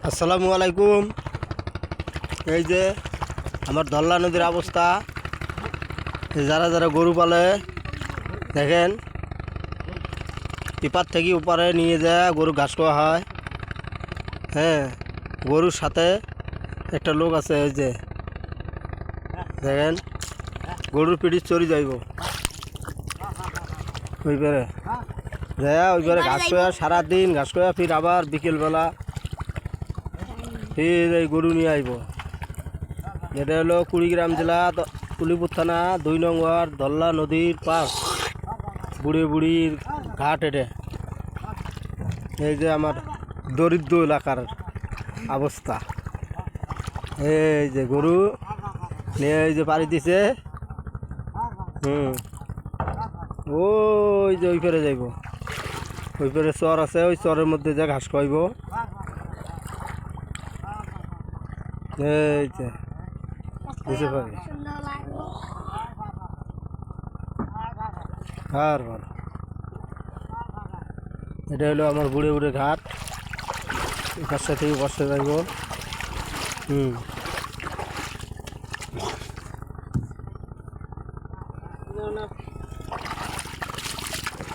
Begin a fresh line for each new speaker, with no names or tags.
আসসালামু আলাইকুম। এই যে আমার ধল্লা নদীর অবস্থা, যারা যারা গরু পালে দেখেন, এপার থেকে ওপারে নিয়ে যায় গরু ঘাস খাওয়া হয়। হ্যাঁ, গরুর সাথে একটা লোক আছে, এই যে দেখেন গরুর পিঠি চড়ি যাইব ওইবারে ওইবারে ঘাস খাওয়া, সারাদিন ঘাস খাওয়া, ফির আবার বিকেলবেলা ফির এই গরু নিয়ে আইব। এটা হলো কুড়িগ্রাম জেলা কুলিপুর থানা 2 নং ওয়ার্ড ধল্লা নদীর পাশ বুড়ি বুড়ির ঘাট। এটা এই যে আমার দরিদ্র এলাকার অবস্থা। এই যে গরু নিয়ে এই যে পাড়ি দিছে। ওই যে ওই পারে যাইব, ওই পারে চর আছে, ওই চরের মধ্যে যে ঘাস খাইব। এই যে বুঝতে পারি আর ভালো। এটা হলো আমার বুড়ে বুড়ে ঘাট, এটার সাথেই বসে যাইব।